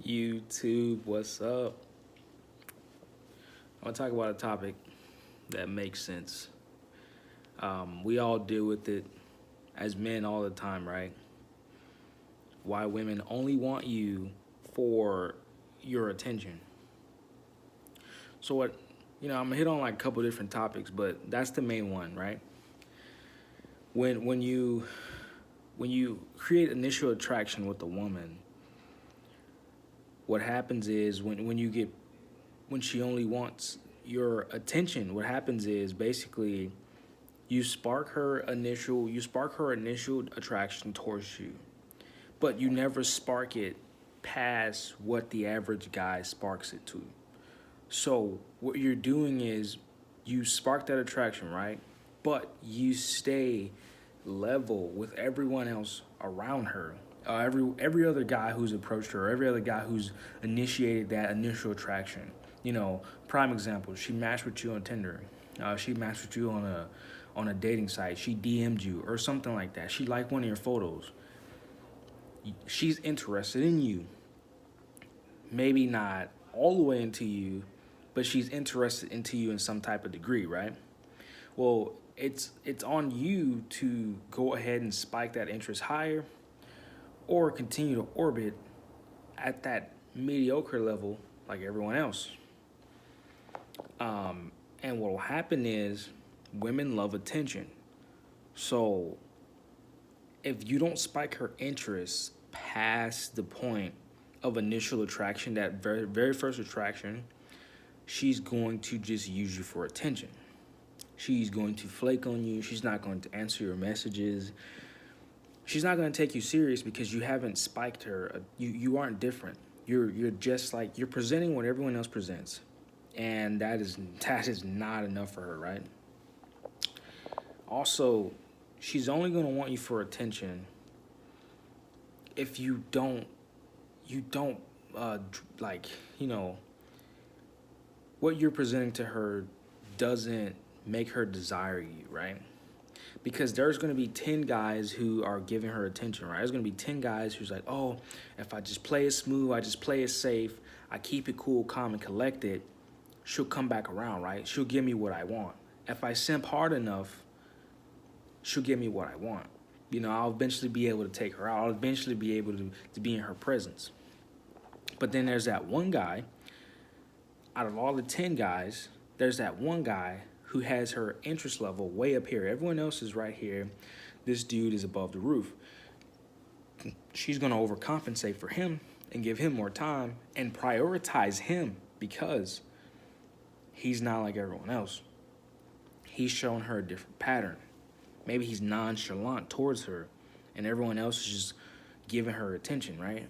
YouTube, what's up? I want to talk about a topic that makes sense. We all deal with it as men all the time, right? Why women only want you for your attention. So I'm gonna hit on like a couple different topics, but that's the main one, right? When you create initial attraction with a woman, what happens is when she only wants your attention, what happens is basically you spark her initial attraction towards you, but you never spark it past what the average guy sparks it to. So what you're doing is you spark that attraction, right? But you stay level with everyone else around her. Every other guy who's approached her, every other guy who's initiated that initial attraction. Prime example, she matched with you on Tinder. She matched with you on a dating site. She DM'd you or something like that. She liked one of your photos. She's interested in you. Maybe not all the way into you, but she's interested into you in some type of degree, right? Well, it's on you to go ahead and spike that interest higher or continue to orbit at that mediocre level like everyone else. And what will happen is women love attention. So if you don't spike her interest past the point of initial attraction, that very, very first attraction, she's going to just use you for attention. She's going to flake on you. She's not going to answer your messages. She's not going to take you serious because you haven't spiked her. You aren't different. You're just like, you're presenting what everyone else presents. And that is not enough for her, right? Also, she's only going to want you for attention if you don't what you're presenting to her doesn't make her desire you, right? Because there's going to be 10 guys who are giving her attention, right? There's going to be 10 guys who's like, oh, if I just play it smooth, I just play it safe, I keep it cool, calm, and collected, she'll come back around, right? She'll give me what I want. If I simp hard enough, she'll give me what I want. I'll eventually be able to take her out. I'll eventually be able to be in her presence. But then there's that one guy, out of all the 10 guys, there's that one guy who has her interest level way up here. Everyone else is right here. This dude is above the roof. She's going to overcompensate for him and give him more time and prioritize him because he's not like everyone else. He's showing her a different pattern. Maybe he's nonchalant towards her and everyone else is just giving her attention, right?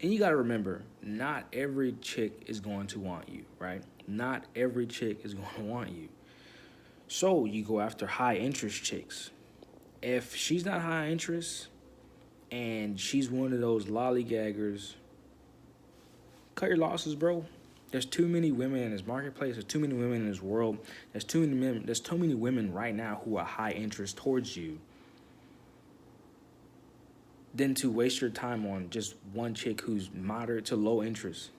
And you got to remember, not every chick is going to want you, right? Not every chick is going to want you. So you go after high interest chicks. If she's not high interest and she's one of those lollygaggers, cut your losses, bro. There's too many women in this marketplace. There's too many women in this world. There's too many women right now who are high interest towards you than to waste your time on just one chick who's moderate to low interest,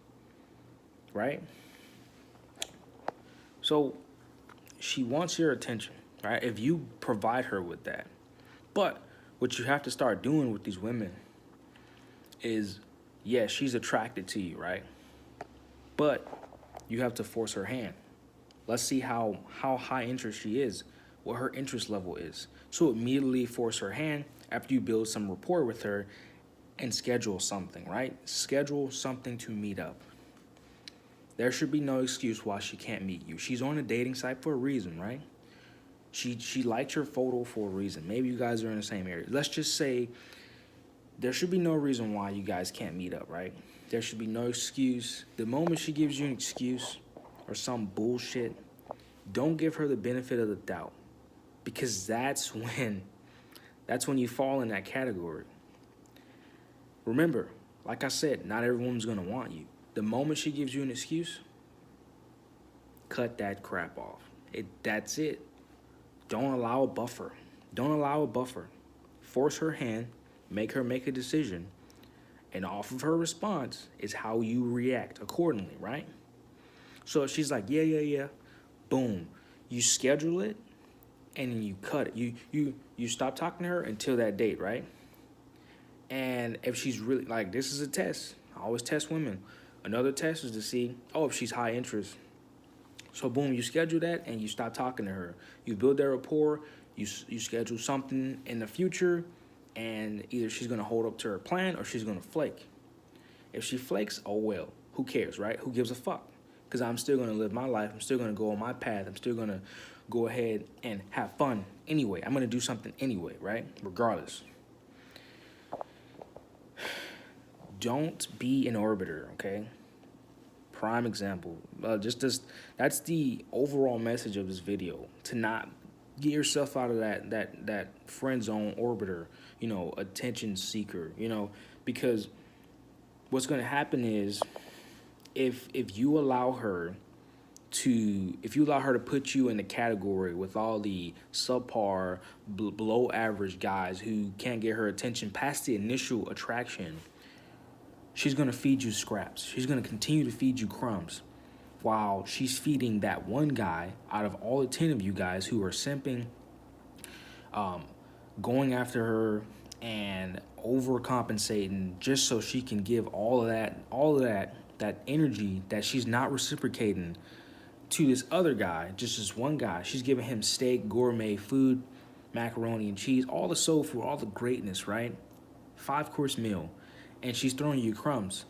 right? So she wants your attention, right? If you provide her with that. But what you have to start doing with these women is, yes, she's attracted to you, right? But you have to force her hand. Let's see how high interest she is, what her interest level is. So immediately force her hand after you build some rapport with her and schedule something, right? Schedule something to meet up. There should be no excuse why she can't meet you. She's on a dating site for a reason, right? She liked your photo for a reason. Maybe you guys are in the same area. Let's just say there should be no reason why you guys can't meet up, right? There should be no excuse. The moment she gives you an excuse or some bullshit, don't give her the benefit of the doubt, because that's when you fall in that category. Remember, like I said, not every woman's going to want you. The moment she gives you an excuse, cut that crap off. That's it. Don't allow a buffer. Force her hand, make her make a decision, And off of her response is how you react accordingly, right? So if she's like, yeah, yeah, yeah, boom, you schedule it and then you cut it. You stop talking to her until that date, right? And if she's really like, this is a test. I always test women. Another test is to see, oh, if she's high interest. So boom, you schedule that and you stop talking to her. You build that rapport. You schedule something in the future, and either she's gonna hold up to her plan or she's gonna flake. If she flakes, oh well, who cares, right? Who gives a fuck? Because I'm still gonna live my life. I'm still gonna go on my path. I'm still gonna go ahead and have fun anyway. I'm gonna do something anyway, right? Regardless. Don't be an orbiter, okay? Prime example. That's the overall message of this video. To not get yourself out of that friend zone orbiter, attention seeker, because what's going to happen is if you allow her to put you in the category with all the subpar, below average guys who can't get her attention past the initial attraction, she's going to feed you scraps. She's going to continue to feed you crumbs while she's feeding that one guy out of all the 10 of you guys who are simping, going after her and overcompensating just so she can give all of that energy that she's not reciprocating to this other guy, just this one guy. She's giving him steak, gourmet food, macaroni and cheese, all the soul food, all the greatness, right? 5-course meal. And she's throwing you crumbs.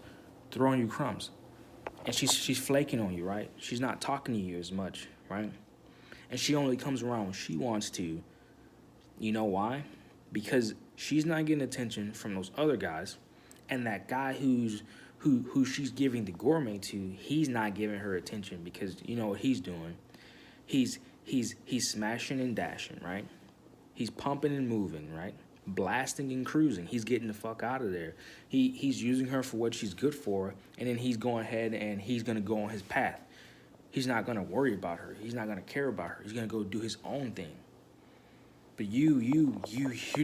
And she's flaking on you, right? She's not talking to you as much, right? And she only comes around when she wants to. You know why? Because she's not getting attention from those other guys, and that guy who she's giving the gourmet to, he's not giving her attention because you know what he's doing? He's smashing and dashing, right? He's pumping and moving, right? Blasting and cruising. He's getting the fuck out of there. He's using her for what she's good for, and then he's going ahead and he's gonna go on his path. He's not gonna worry about her. He's not gonna care about her. He's gonna go do his own thing. But you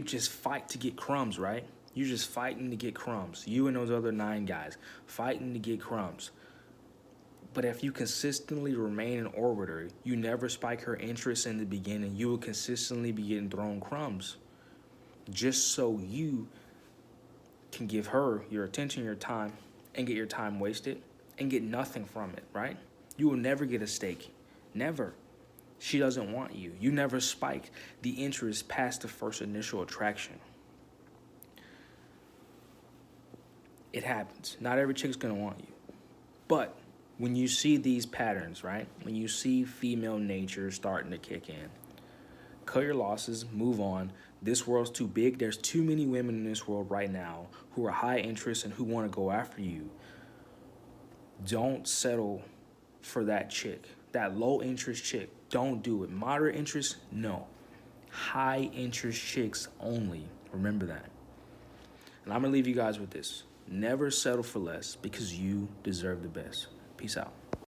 just fight to get crumbs, right? You're just fighting to get crumbs. You and those other 9 guys fighting to get crumbs. But if you consistently remain an orbiter, you never spike her interest in the beginning, you will consistently be getting thrown crumbs. Just so you can give her your attention, your time, and get your time wasted and get nothing from it, right? You will never get a steak. Never. She doesn't want you. You never spike the interest past the first initial attraction. It happens. Not every chick's gonna want you. But when you see these patterns, right? When you see female nature starting to kick in, cut your losses, move on. This world's too big. There's too many women in this world right now who are high interest and who want to go after you. Don't settle for that chick, that low interest chick. Don't do it. Moderate interest, no. High interest chicks only. Remember that. And I'm going to leave you guys with this. Never settle for less because you deserve the best. Peace out.